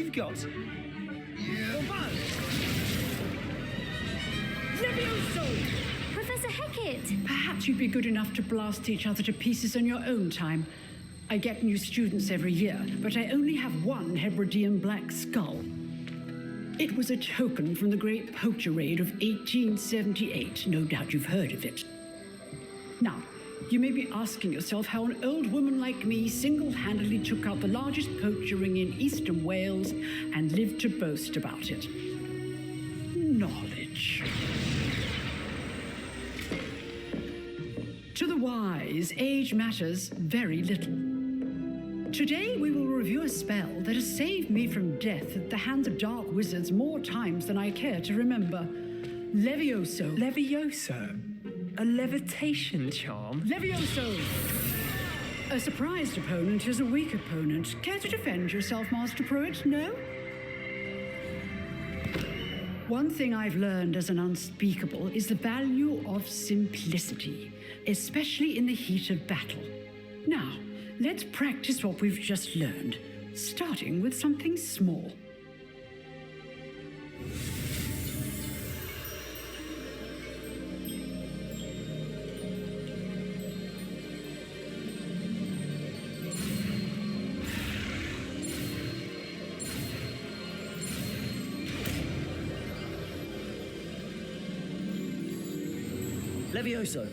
you've got? Levioso! Professor Hecat! Perhaps you'd be good enough to blast each other to pieces on your own time. I get new students every year, but I only have one Hebridean black skull. It was a token from the Great Poacher Raid of 1878. No doubt you've heard of it. Now, you may be asking yourself how an old woman like me single-handedly took out the largest poacher ring in eastern Wales and lived to boast about it. Knowledge. To the wise, age matters very little. Today we will review a spell that has saved me from death at the hands of dark wizards more times than I care to remember. Levioso. Levioso? A levitation charm? Levioso! A surprised opponent is a weak opponent. Care to defend yourself, Master Pruitt? No? One thing I've learned as an unspeakable is the value of simplicity, especially in the heat of battle. Now, let's practice what we've just learned, starting with something small. Levioso.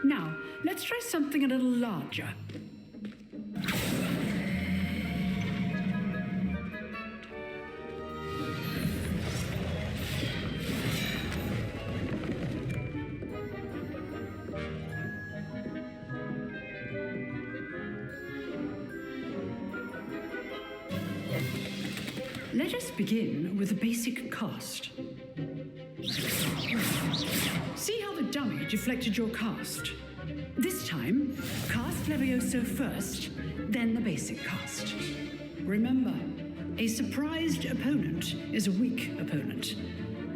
Now, let's try something a little larger. Let us begin with the basic cast. See how the dummy deflected your cast? This time, cast Levioso first, then the basic cast. Remember, a surprised opponent is a weak opponent,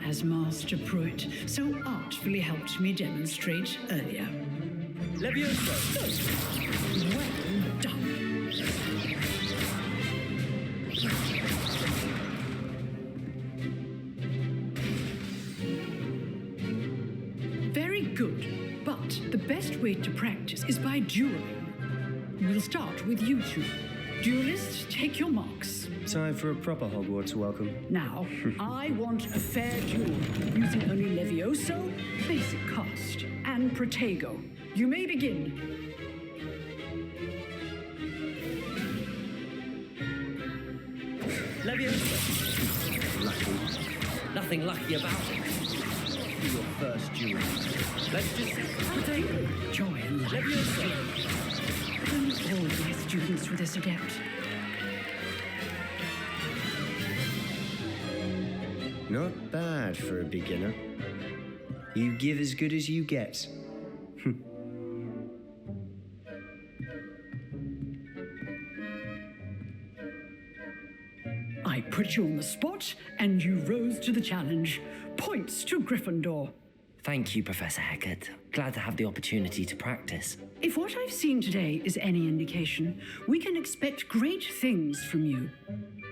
as Master Pruitt so artfully helped me demonstrate earlier. Levioso! Well done. Very good, but the best way to practice is by dueling. We'll start with you two. Duelists, take your marks. Time for a proper Hogwarts welcome. Now, I want a fair duel, using only Levioso, basic cast, and Protego. You may begin. Levioso! Lucky. Nothing lucky about it. Your first duel. Let's just Protego, joy and light. Levioso! Don't all my students were this adept. Not bad for a beginner. You give as good as you get. I put you on the spot, and you rose to the challenge. Points to Gryffindor. Thank you, Professor Hecat. Glad to have the opportunity to practice. If what I've seen today is any indication, we can expect great things from you.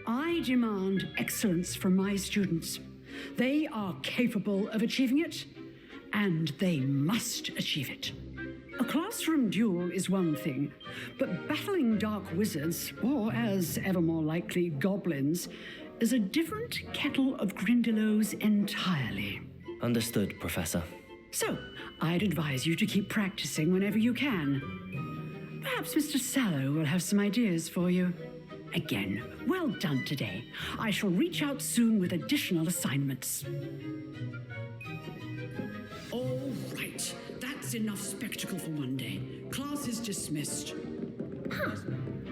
I demand excellence from my students. They are capable of achieving it, and they must achieve it. A classroom duel is one thing, but battling dark wizards, or as ever more likely, goblins, is a different kettle of Grindylows entirely. Understood, Professor. So, I'd advise you to keep practicing whenever you can. Perhaps Mr. Sallow will have some ideas for you. Again, well done today. I shall reach out soon with additional assignments. All right, that's enough spectacle for one day. Class is dismissed. Huh.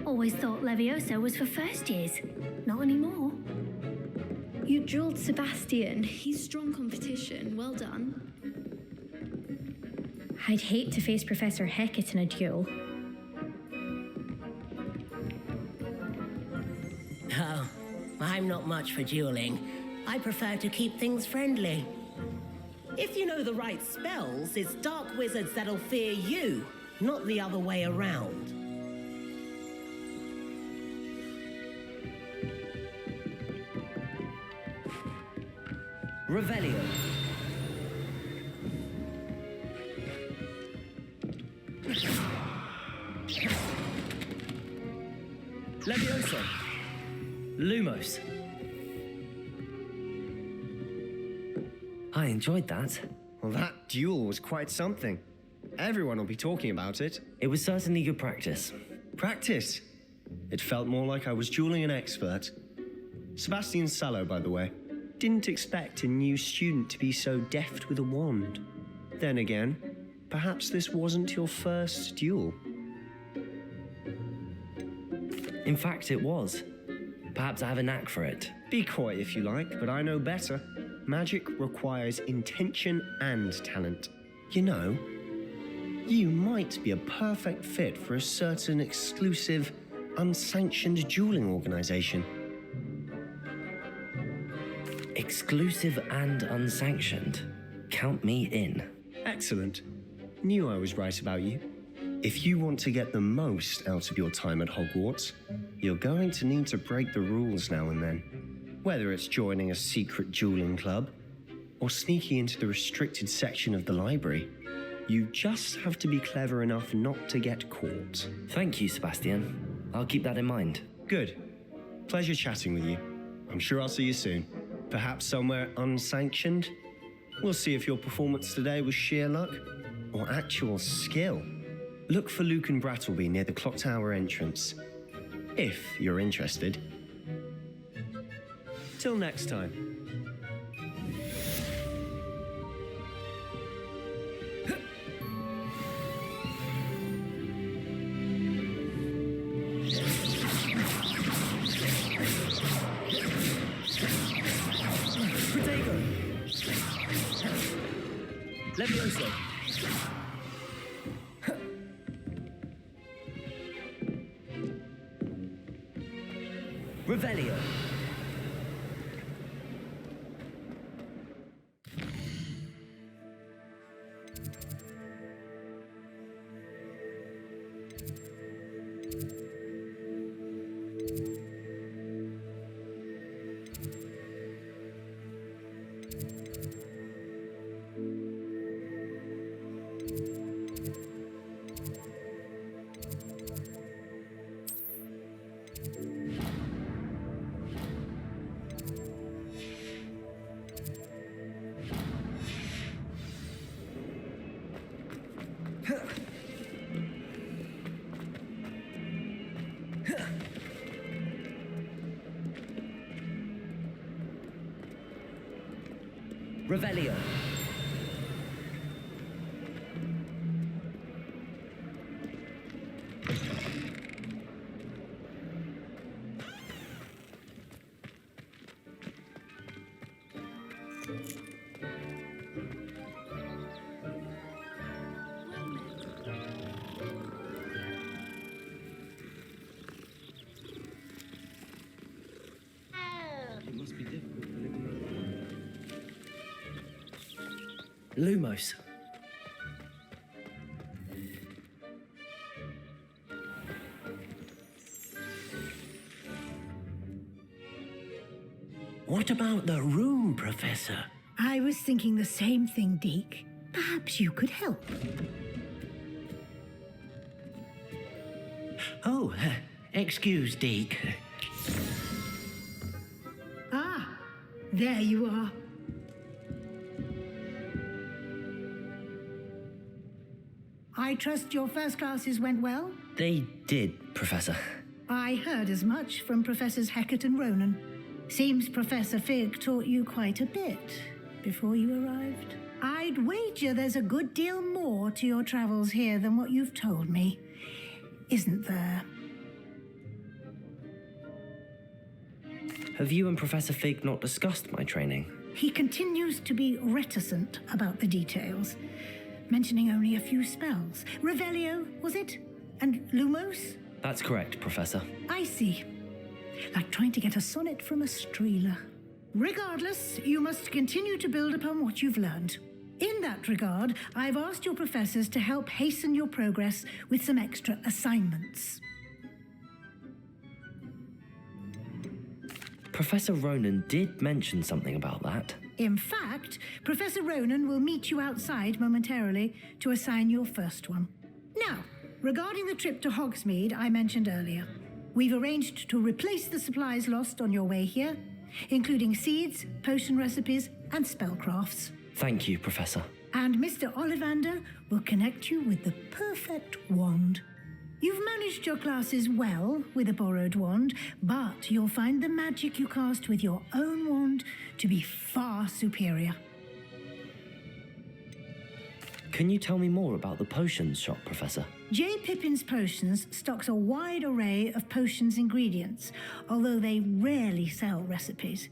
Always thought Levioso was for first years. Not anymore. You drilled Sebastian. He's strong competition. Well done. I'd hate to face Professor Hecat in a duel. Oh, I'm not much for dueling. I prefer to keep things friendly. If you know the right spells, it's dark wizards that'll fear you, not the other way around. Revelio. Levioso. Lumos. I enjoyed that. Well, that duel was quite something. Everyone will be talking about it. It was certainly good practice. Practice? It felt more like I was dueling an expert. Sebastian Sallow, by the way. Didn't expect a new student to be so deft with a wand. Then again, perhaps this wasn't your first duel. In fact, it was. Perhaps I have a knack for it. Be coy if you like, but I know better. Magic requires intention and talent. You know, you might be a perfect fit for a certain exclusive, unsanctioned dueling organization. Exclusive and unsanctioned. Count me in. Excellent. Knew I was right about you. If you want to get the most out of your time at Hogwarts, you're going to need to break the rules now and then. Whether it's joining a secret dueling club or sneaking into the restricted section of the library, you just have to be clever enough not to get caught. Thank you, Sebastian. I'll keep that in mind. Good. Pleasure chatting with you. I'm sure I'll see you soon. Perhaps somewhere unsanctioned? We'll see if your performance today was sheer luck or actual skill. Look for Luke and Brattleby near the clock tower entrance, if you're interested. Till next time. Levioso. Revelio. Revelio. It must be difficult for living. Lumos. What about the room, Professor? I was thinking the same thing, Deke. Perhaps you could help. Oh, excuse, Deke. Ah, there you are. I trust your first classes went well? They did, Professor. I heard as much from Professors Hecat and Ronan. Seems Professor Fig taught you quite a bit before you arrived. I'd wager there's a good deal more to your travels here than what you've told me, isn't there? Have you and Professor Fig not discussed my training? He continues to be reticent about the details, mentioning only a few spells. Revelio, was it? And Lumos? That's correct, Professor. I see. Like trying to get a sonnet from a streeler. Regardless, you must continue to build upon what you've learned. In that regard, I've asked your professors to help hasten your progress with some extra assignments. Professor Ronan did mention something about that. In fact, Professor Ronan will meet you outside momentarily to assign your first one. Now, regarding the trip to Hogsmeade I mentioned earlier, we've arranged to replace the supplies lost on your way here, including seeds, potion recipes, and spellcrafts. Thank you, Professor. And Mr. Ollivander will connect you with the perfect wand. You've managed your classes well with a borrowed wand, but you'll find the magic you cast with your own wand to be far superior. Can you tell me more about the potions shop, Professor? J. Pippin's Potions stocks a wide array of potions ingredients, although they rarely sell recipes.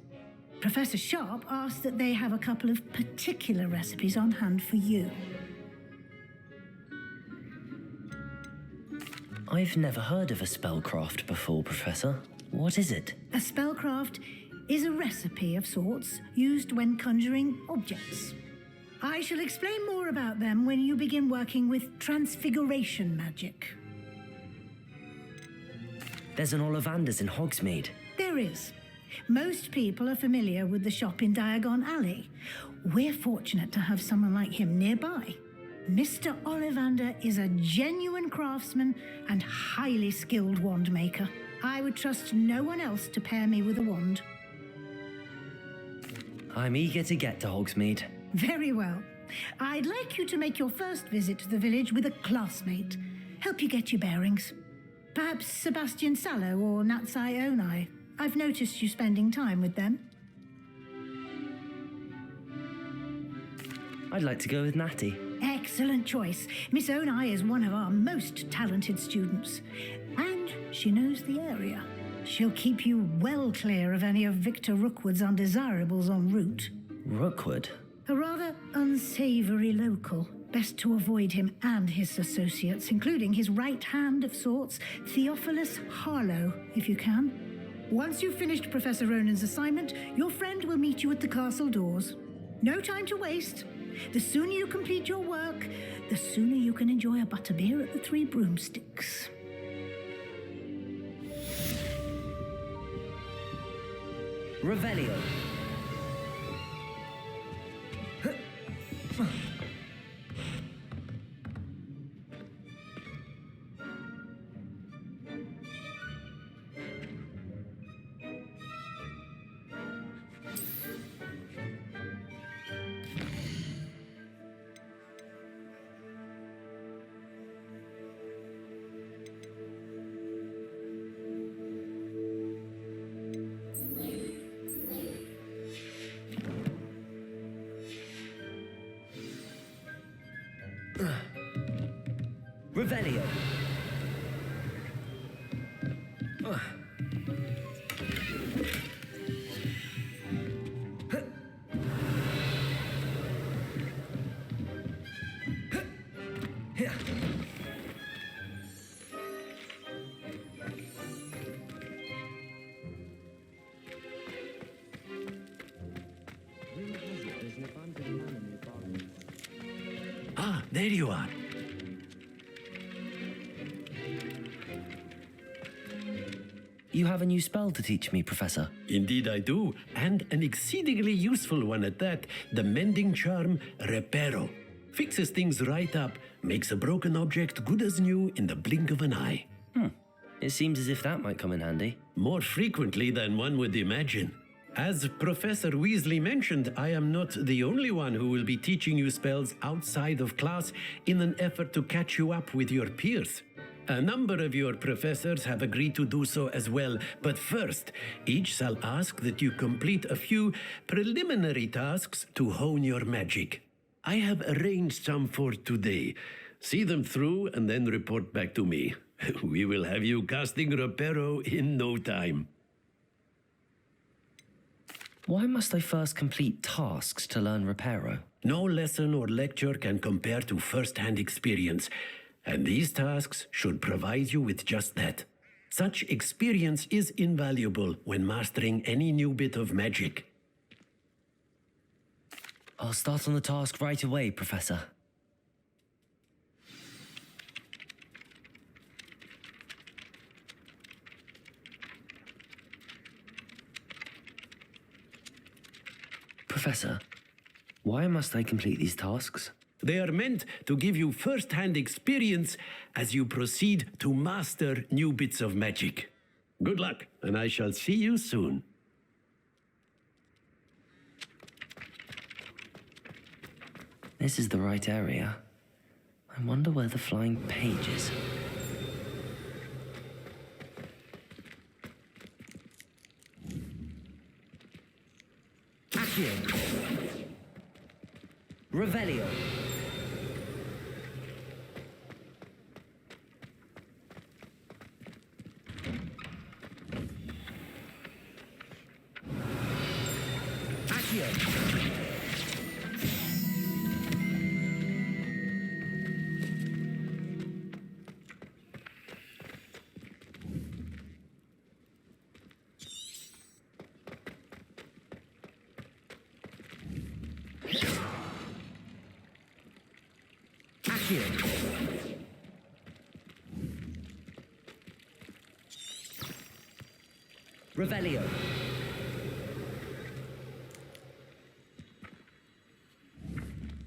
Professor Sharp asked that they have a couple of particular recipes on hand for you. I've never heard of a spellcraft before, Professor. What is it? A spellcraft is a recipe of sorts used when conjuring objects. I shall explain more about them when you begin working with transfiguration magic. There's an Ollivander's in Hogsmeade. There is. Most people are familiar with the shop in Diagon Alley. We're fortunate to have someone like him nearby. Mr. Ollivander is a genuine craftsman and highly skilled wand maker. I would trust no one else to pair me with a wand. I'm eager to get to Hogsmeade. Very well. I'd like you to make your first visit to the village with a classmate. Help you get your bearings. Perhaps Sebastian Sallow or Natsai Onai. I've noticed you spending time with them. I'd like to go with Natty. Excellent choice. Miss Onai is one of our most talented students. And she knows the area. She'll keep you well clear of any of Victor Rookwood's undesirables en route. Rookwood? A rather unsavoury local. Best to avoid him and his associates, including his right hand of sorts, Theophilus Harlow, if you can. Once you've finished Professor Ronan's assignment, your friend will meet you at the castle doors. No time to waste. The sooner you complete your work, the sooner you can enjoy a butterbeer at the Three Broomsticks. Revelio. Revelio. Ah, there you are. You have a new spell to teach me, Professor. Indeed I do, and an exceedingly useful one at that. The mending charm, Reparo. Fixes things right up, makes a broken object good as new in the blink of an eye. It seems as if that might come in handy. More frequently than one would imagine. As Professor Weasley mentioned, I am not the only one who will be teaching you spells outside of class in an effort to catch you up with your peers. A number of your professors have agreed to do so as well, but first, each shall ask that you complete a few preliminary tasks to hone your magic. I have arranged some for today. See them through and then report back to me. We will have you casting Reparo in no time. Why must I first complete tasks to learn Reparo? No lesson or lecture can compare to first-hand experience, and these tasks should provide you with just that. Such experience is invaluable when mastering any new bit of magic. I'll start on the task right away, Professor. Professor, why must I complete these tasks? They are meant to give you first-hand experience as you proceed to master new bits of magic. Good luck, and I shall see you soon. This is the right area. I wonder where the flying page is. Accio. Revelio. Accio. Revelio.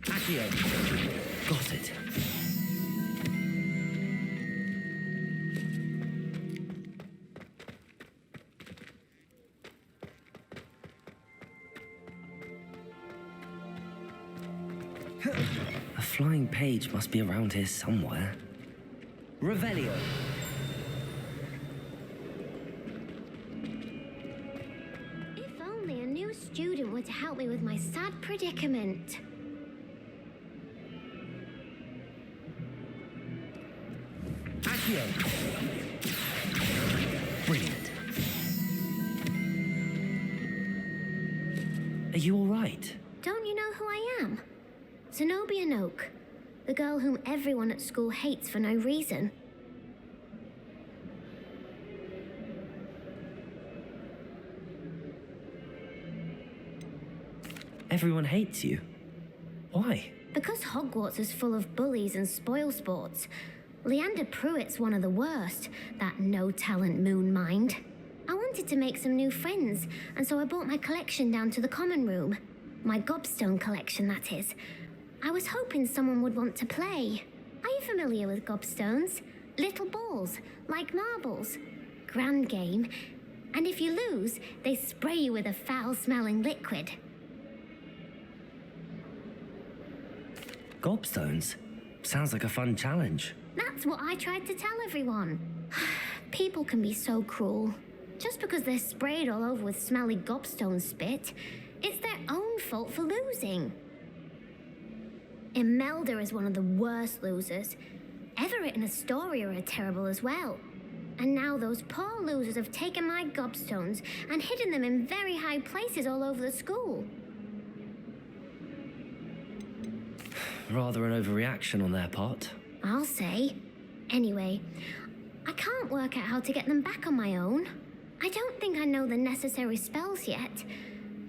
Accio. Got it. A flying page must be around here somewhere. Revelio. If only a new student were to help me with my sad predicament. Accio. Brilliant. Are you all right? Don't you know who I am? Zenobia Noak, the girl whom everyone at school hates for no reason. Everyone hates you. Why? Because Hogwarts is full of bullies and spoilsports. Leander Pruitt's one of the worst, that no-talent moon mind. I wanted to make some new friends, and so I brought my collection down to the common room. My gobstone collection, that is. I was hoping someone would want to play. Are you familiar with gobstones? Little balls, like marbles. Grand game. And if you lose, they spray you with a foul-smelling liquid. Gobstones? Sounds like a fun challenge. That's what I tried to tell everyone. People can be so cruel. Just because they're sprayed all over with smelly gobstone spit, it's their own fault for losing. Imelda is one of the worst losers. Everett and Astoria are terrible as well. And now those poor losers have taken my gobstones and hidden them in very high places all over the school. Rather an overreaction on their part. I'll say. Anyway, I can't work out how to get them back on my own. I don't think I know the necessary spells yet.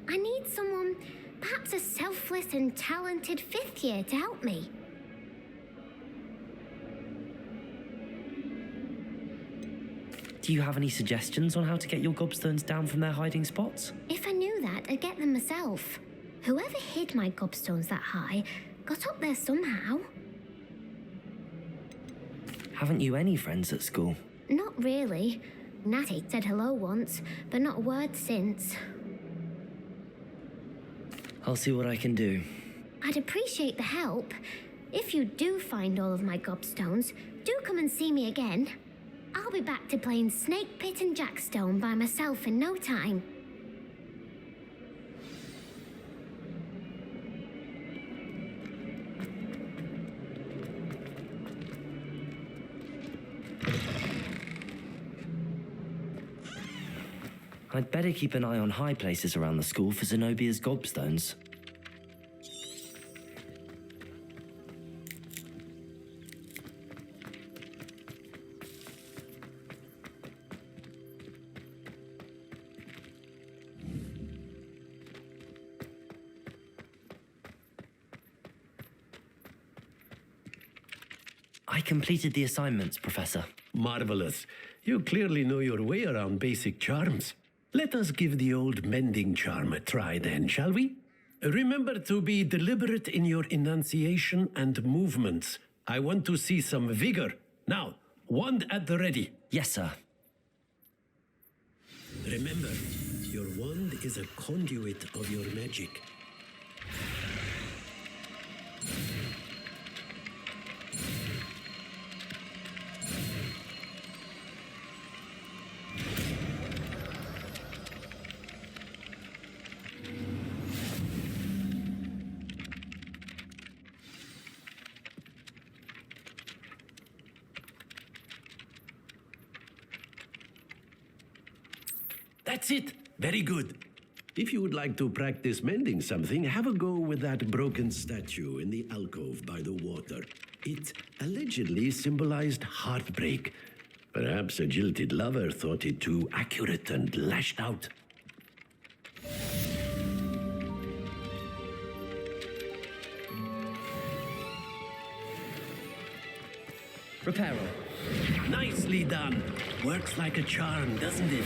I need someone, perhaps a selfless and talented fifth year to help me. Do you have any suggestions on how to get your gobstones down from their hiding spots? If I knew that, I'd get them myself. Whoever hid my gobstones that high got up there somehow. Haven't you any friends at school? Not really. Natty said hello once, but not a word since. I'll see what I can do. I'd appreciate the help. If you do find all of my gobstones, do come and see me again. I'll be back to playing Snake Pit and Jackstone by myself in no time. I'd better keep an eye on high places around the school for Zenobia's gobstones. I completed the assignments, Professor. Marvelous. You clearly know your way around basic charms. Let us give the old mending charm a try then, shall we? Remember to be deliberate in your enunciation and movements. I want to see some vigor. Now, wand at the ready. Yes, sir. Remember, your wand is a conduit of your magic. That's it. Very good. If you would like to practice mending something, have a go with that broken statue in the alcove by the water. It allegedly symbolized heartbreak. Perhaps a jilted lover thought it too accurate and lashed out. Reparo. Nicely done. Works like a charm, doesn't it?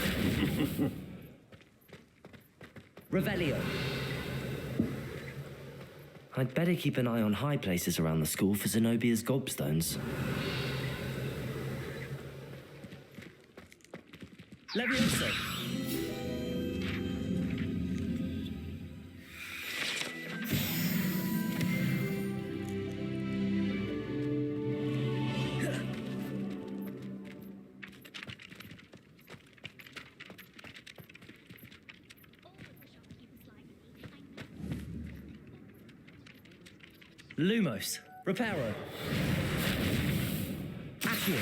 Revelio. I'd better keep an eye on high places around the school for Zenobia's gobstones. Levioso. Lumos. Reparo. Accio.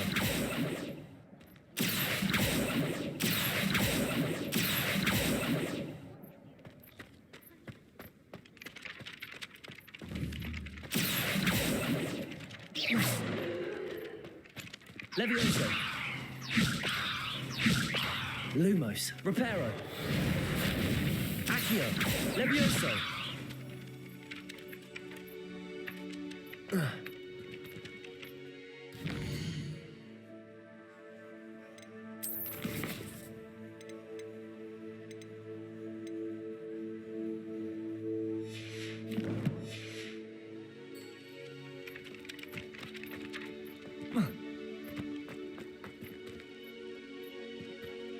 Levioso. Lumos. Reparo. Accio. Levioso.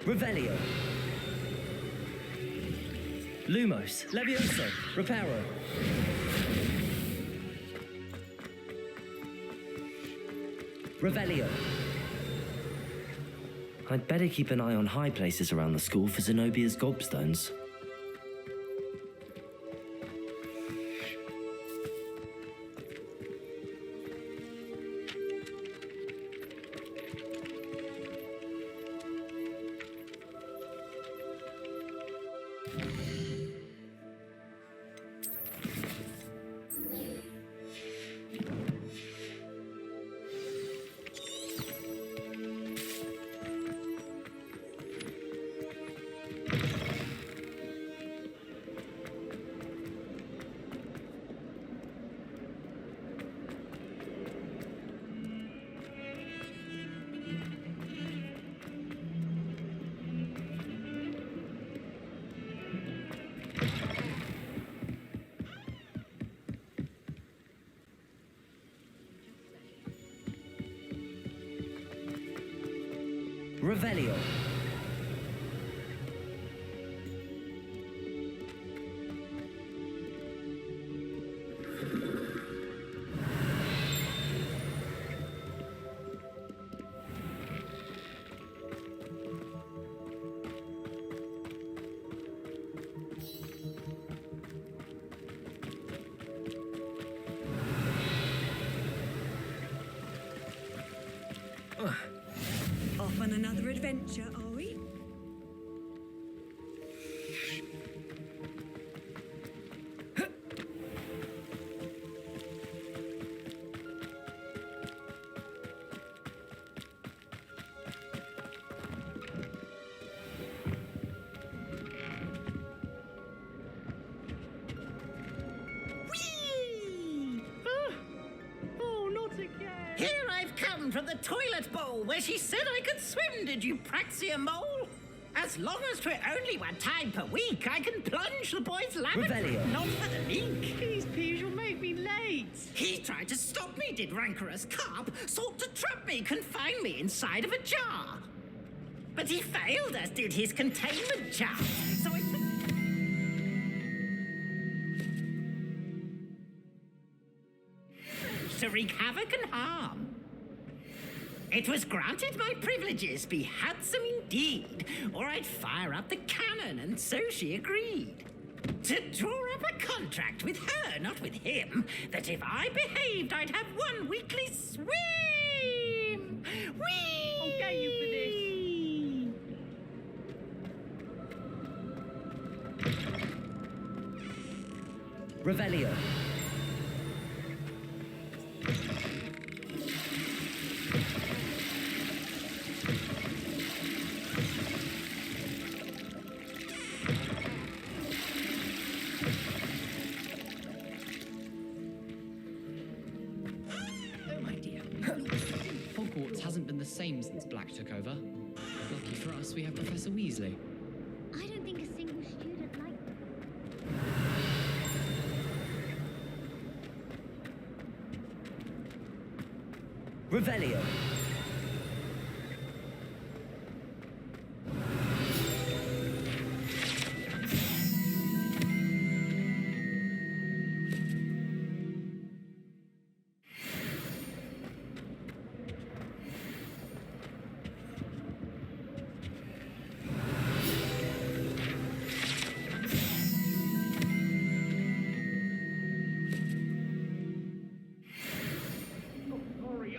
Revelio. Lumos. Levioso. Reparo. Revelio. I'd better keep an eye on high places around the school for Zenobia's gobstones. Revelio. Off on another adventure, are we? Here I've down from the toilet bowl where she said I could swim, did you praxia mole? As long as 'twere only one time per week, I can plunge the boy's lavender, Revelio. not for the meek. Please, Peeves, you'll make me late. He tried to stop me, did rancorous carp, sought to trap me, confine me inside of a jar. But he failed, as did his containment charm, so I took... to wreak havoc and harm. It was granted my privileges be handsome indeed, or I'd fire up the cannon, and so she agreed. To draw up a contract with her, not with him, that if I behaved, I'd have one weekly swim. Whee! I'll get you for this. Revelio. Oh my dear. Hogwarts hasn't been the same since Black took over. Lucky for us, we have Professor Weasley. I don't think a single student liked them. Revelio.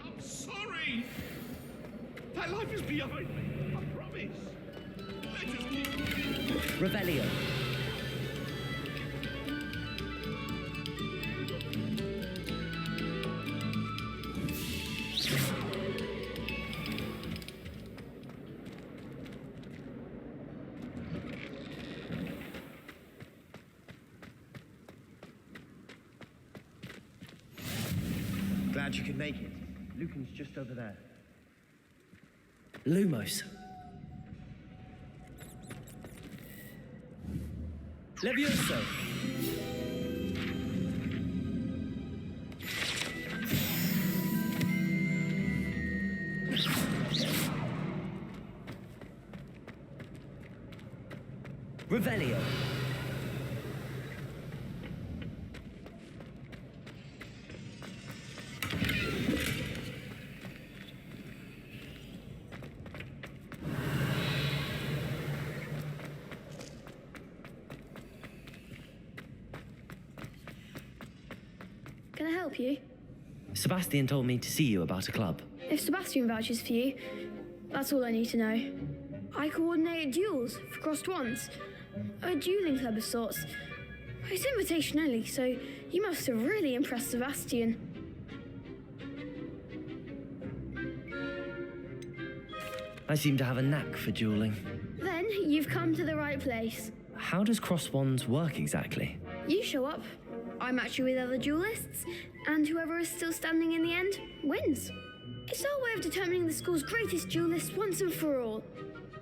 I'm sorry! That life is behind me, I promise. Let us keep... Revelio. Glad you could make it. Lucan's just over there. Lumos. Levioso. Revelio. Can I help you? Sebastian told me to see you about a club. If Sebastian vouches for you, that's all I need to know. I coordinate duels for crossed wands. A dueling club of sorts. It's invitation only, so you must have really impressed Sebastian. I seem to have a knack for dueling. Then you've come to the right place. How does cross wands work exactly? You show up, I match you with other duelists, and whoever is still standing in the end wins. It's our way of determining the school's greatest duelist once and for all.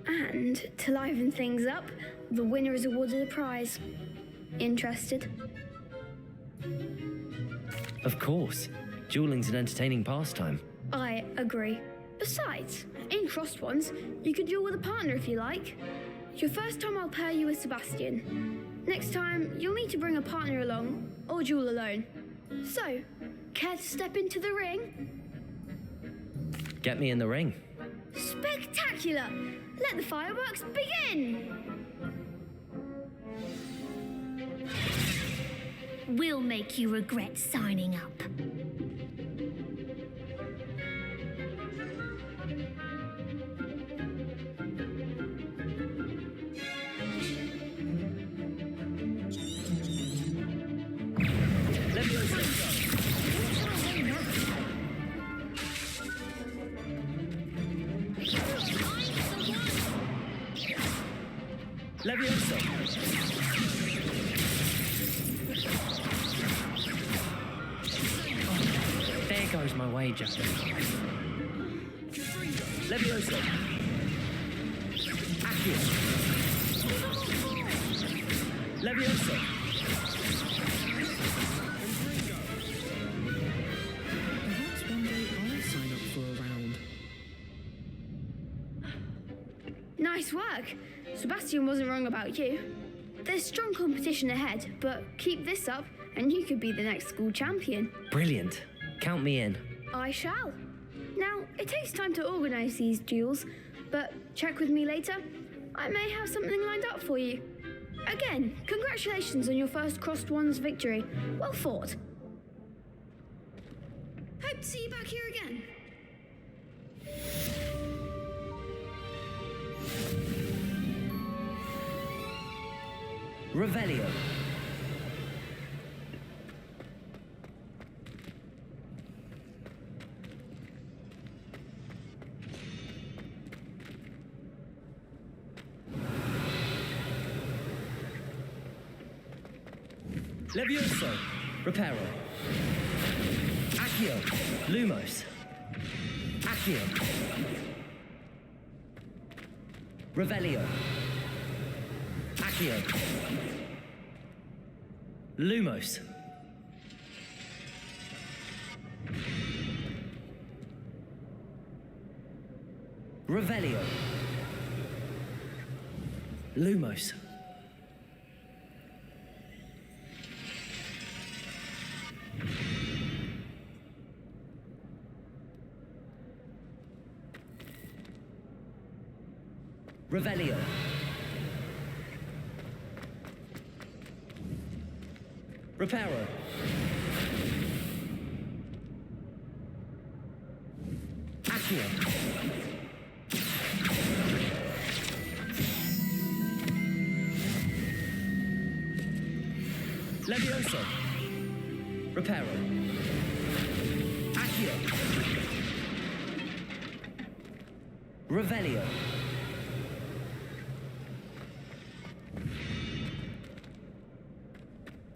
And to liven things up, the winner is awarded a prize. Interested? Of course. Dueling's an entertaining pastime. I agree. Besides, in crossed ones, you could duel with a partner if you like. Your first time I'll pair you with Sebastian. Next time, you'll need to bring a partner along, or duel alone. So, care to step into the ring? Get me in the ring. Spectacular! Let the fireworks begin! We'll make you regret signing up. Levioso. There goes my wager. Levioso. Accio. Levioso. Perhaps one day I'll sign up for a round. Nice work. Sebastian wasn't wrong about you. There's strong competition ahead, but keep this up and you could be the next school champion. Brilliant. Count me in. I shall. Now, it takes time to organise these duels, but check with me later. I may have something lined up for you. Again, congratulations on your first Crossed Wands victory. Well fought. Hope to see you back here again. Revelio. Levioso. Reparo. Accio. Lumos. Accio. Revelio. Accio. Lumos. Revelio. Lumos. Revelio. Reparo. Accio. Levioso. Reparo. Accio. Revelio.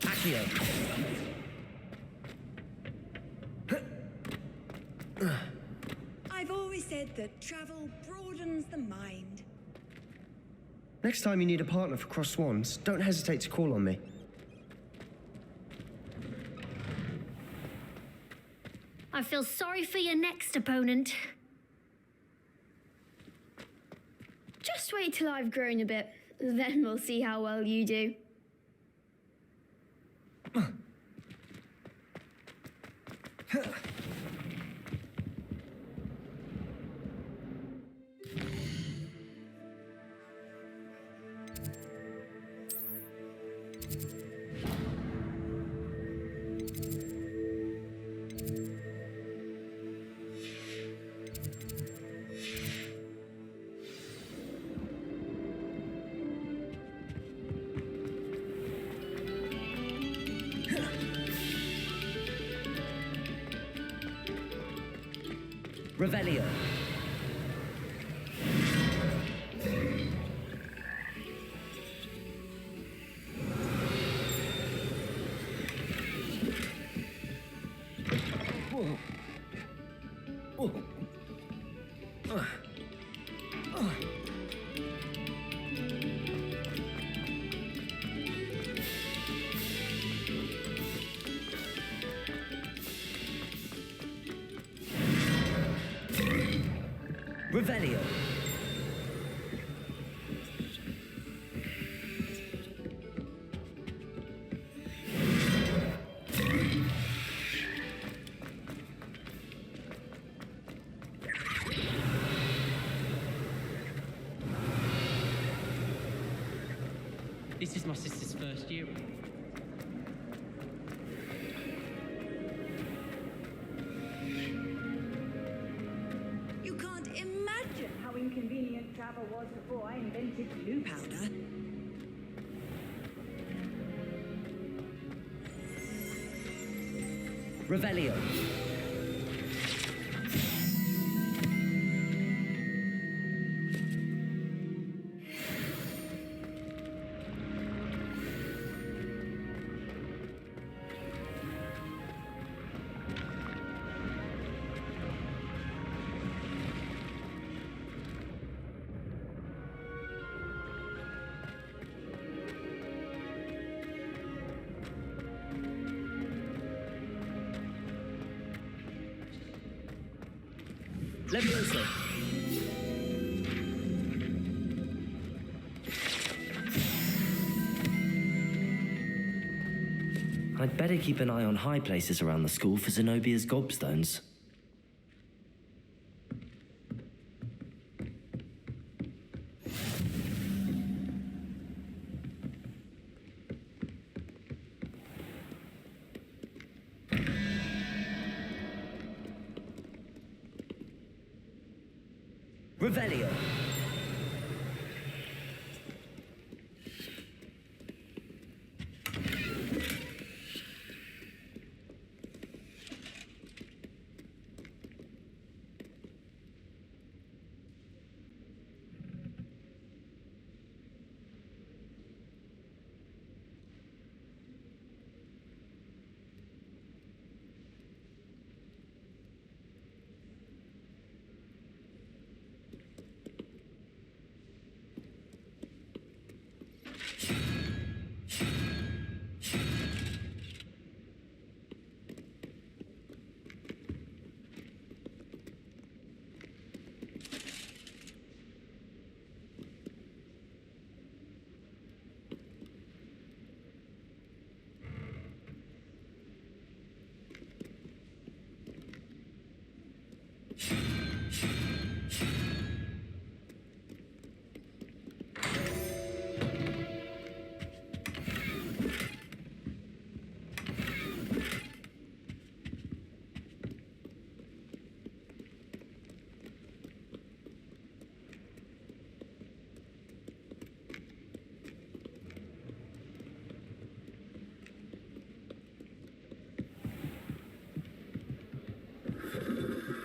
Accio. I've always said that travel broadens the mind. Next time you need a partner for Crossed Wands, don't hesitate to call on me. I feel sorry for your next opponent. Just wait till I've grown a bit, then we'll see how well you do. Revelio. Revelio. This is my sister's first year. You can't imagine how inconvenient travel was before I invented blue powder. Revelio. Levioso. I'd better keep an eye on high places around the school for Zenobia's gobstones. Revelio.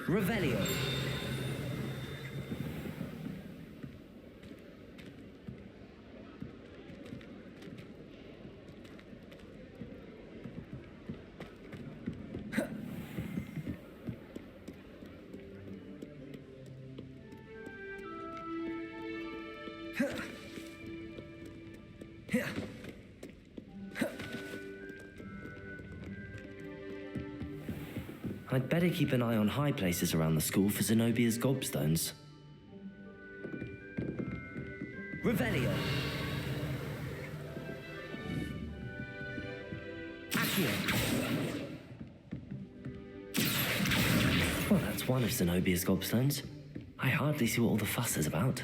Revelio. I'd better keep an eye on high places around the school for Zenobia's gobstones. Revelio. Accio. Well, that's one of Zenobia's gobstones. I hardly see what all the fuss is about.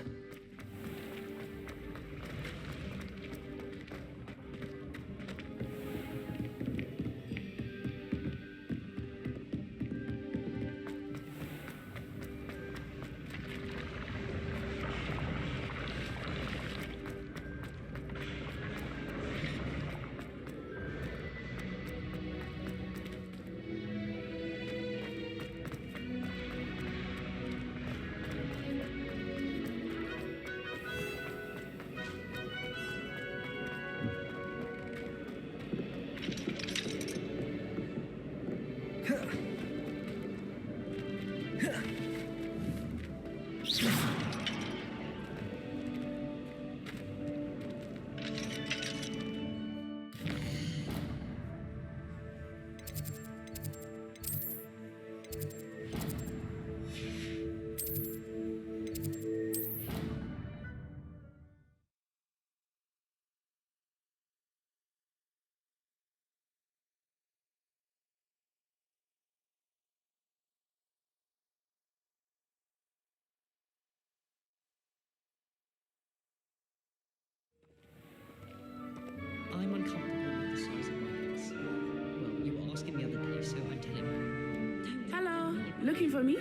I'm uncomfortable with the size of my house. Well, you were asking the other day, so I'm telling you. Hello, looking for me?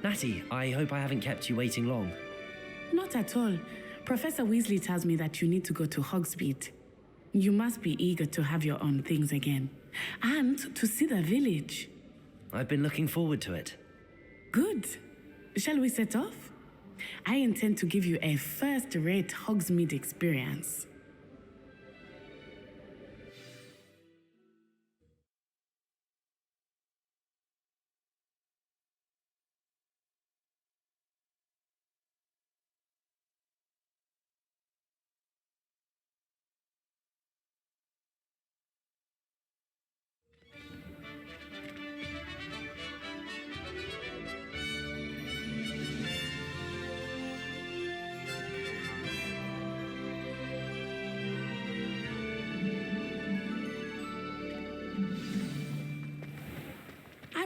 Natty, I hope I haven't kept you waiting long. Not at all. Professor Weasley tells me that you need to go to Hogsmeade. You must be eager to have your own things again. And to see the village. I've been looking forward to it. Good. Shall we set off? I intend to give you a first-rate Hogsmeade experience.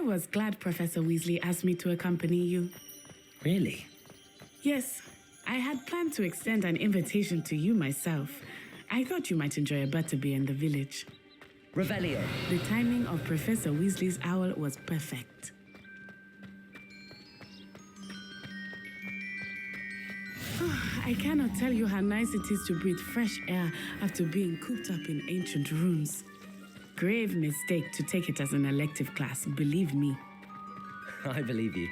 I was glad Professor Weasley asked me to accompany you. Really? Yes, I had planned to extend an invitation to you myself. I thought you might enjoy a butterbeer in the village. Revelio. The timing of Professor Weasley's owl was perfect. I cannot tell you how nice it is to breathe fresh air after being cooped up in ancient rooms. Grave mistake to take it as an elective class, believe me. I believe you.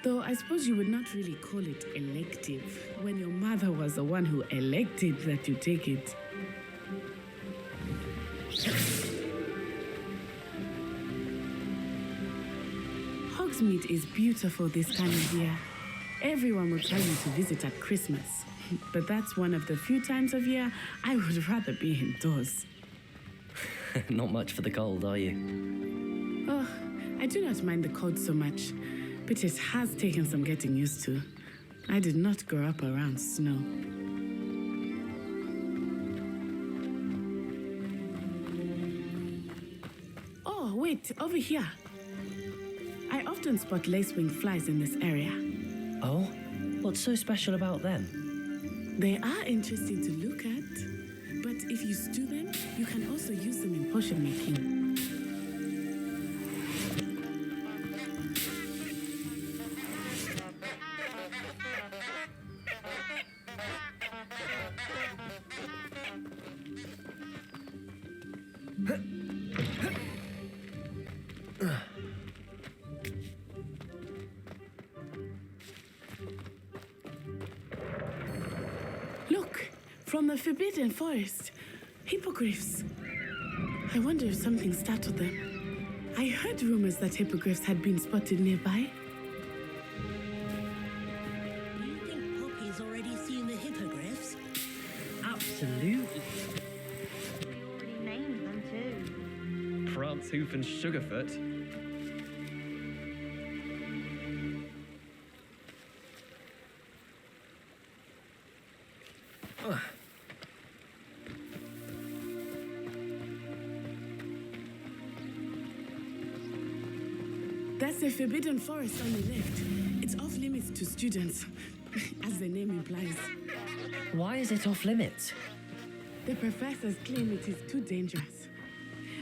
Though I suppose you would not really call it elective when your mother was the one who elected that you take it. Hogsmeade is beautiful this time of year. Everyone will tell you to visit at Christmas, but that's one of the few times of year I would rather be indoors. Not much for the cold, are you? Oh, I do not mind the cold so much, but it has taken some getting used to. I did not grow up around snow. Oh, wait, over here. I often spot lacewing flies in this area. Oh? What's so special about them? They are interesting to look at, but if you stew them, you can also use them in potion making. Look, from the Forbidden Forest, hippogriffs. I wonder if something startled them. I heard rumors that hippogriffs had been spotted nearby. Do you think Poppy's already seen the hippogriffs? Absolutely. We already named them too. Prance, Hoof, and Sugarfoot. That's the Forbidden Forest on the left. It's off limits to students, as the name implies. Why is it off limits? The professors claim it is too dangerous.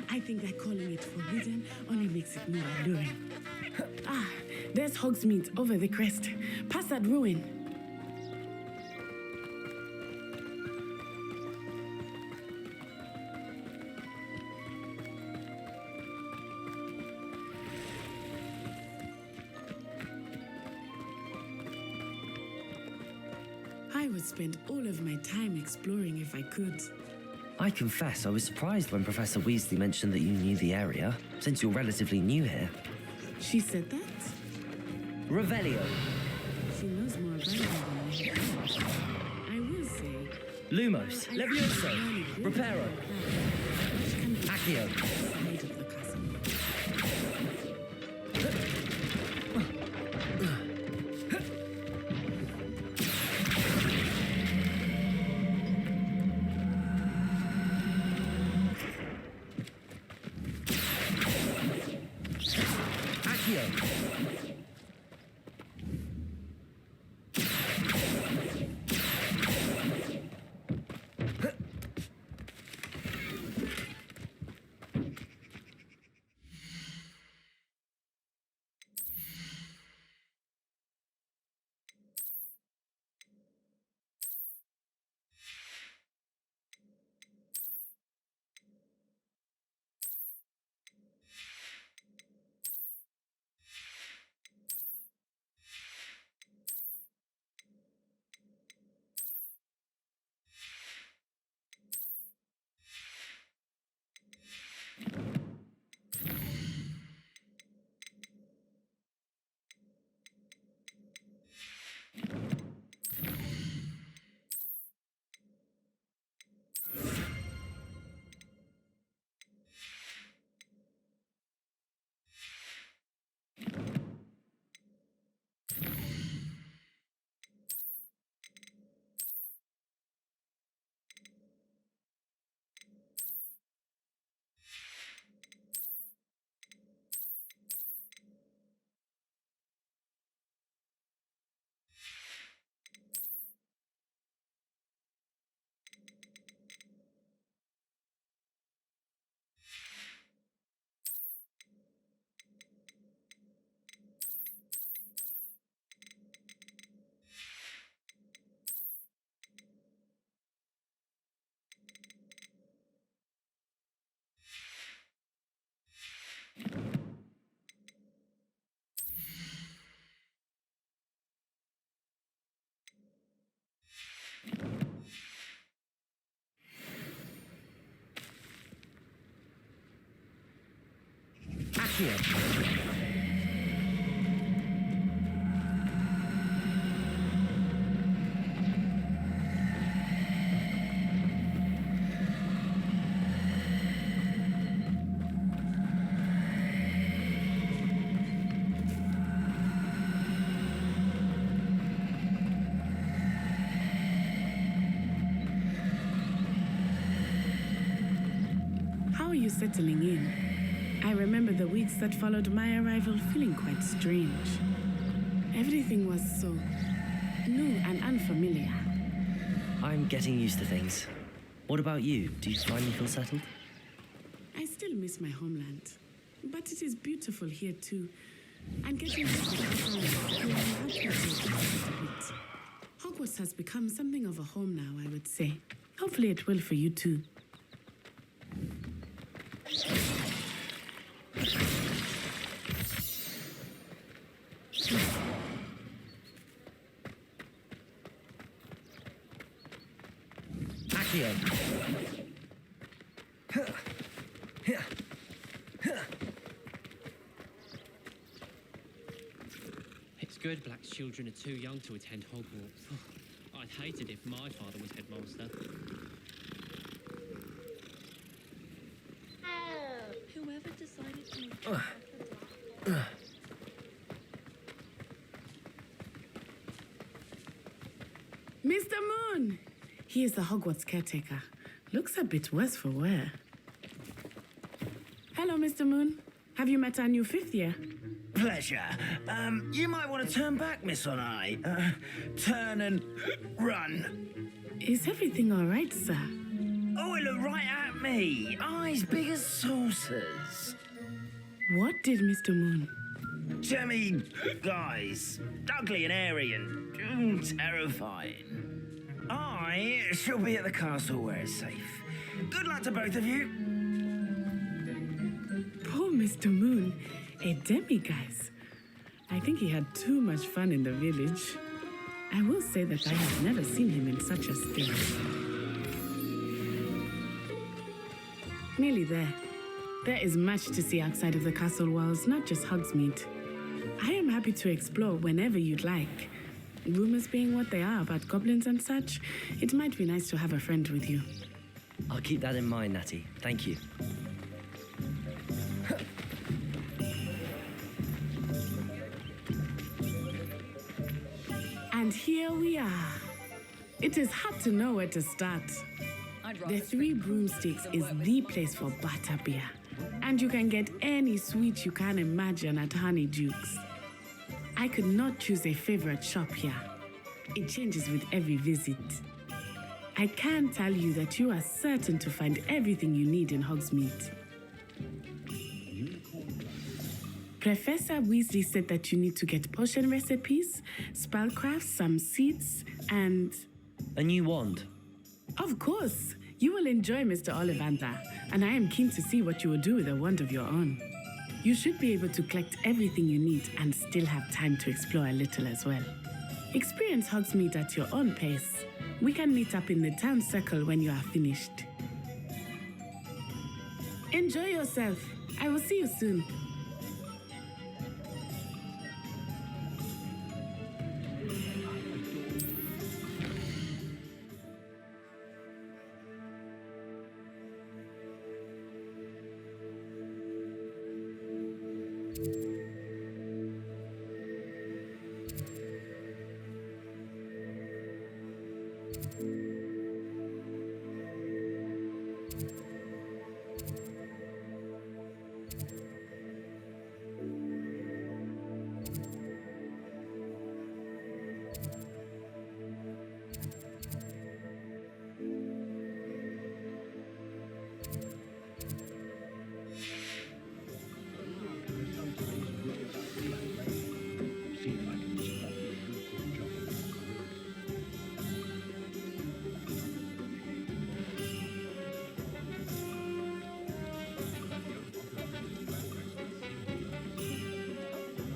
I think that calling it forbidden only makes it more alluring. Ah, there's Hogsmeade over the crest, past that ruin. I would spend all of my time exploring if I could. I confess I was surprised when Professor Weasley mentioned that you knew the area, since you're relatively new here. She said that? Revelio. She knows more about me than I will say. Lumos. Levioso. Reparo. Accio. Side of the castle. How are you settling in? I remember the weeks that followed my arrival feeling quite strange. Everything was so new and unfamiliar. I'm getting used to things. What about you? Do you finally feel settled? I still miss my homeland, but it is beautiful here too. And getting back to Hogwarts has become something of a home now, I would say. Hopefully it will for you too. It's good black children are too young to attend Hogwarts. I'd hate it if my father was headmaster. Whoever decided to make Mr. Moon! He is the Hogwarts caretaker. Looks a bit worse for wear. Hello, Mr. Moon. Have you met our new fifth year? Pleasure. You might want to turn back, Miss Onai. Turn and run. Is everything all right, sir? Oh, it looked right at me. Eyes big as saucers. What did Mr. Moon? Jemmy, guys, ugly and airy and terrifying. I shall be at the castle where it's safe. Good luck to both of you. Poor Mr. Moon, a demiguise. I think he had too much fun in the village. I will say that I have never seen him in such a state. Nearly there. There is much to see outside of the castle walls, not just Hogsmeade. I am happy to explore whenever you'd like. Rumors being what they are about goblins and such, it might be nice to have a friend with you. I'll keep that in mind, Natty. Thank you. And here we are. It is hard to know where to start. The Three Broomsticks is the place for butterbeer. And you can get any sweet you can imagine at Honeydukes. I could not choose a favorite shop here. It changes with every visit. I can tell you that you are certain to find everything you need in Hogsmeade. Professor Weasley said that you need to get potion recipes, spellcrafts, some seeds, and... a new wand. Of course. You will enjoy Mr. Ollivander, and I am keen to see what you will do with a wand of your own. You should be able to collect everything you need and still have time to explore a little as well. Experience Hogsmeade at your own pace. We can meet up in the town circle when you are finished. Enjoy yourself. I will see you soon. you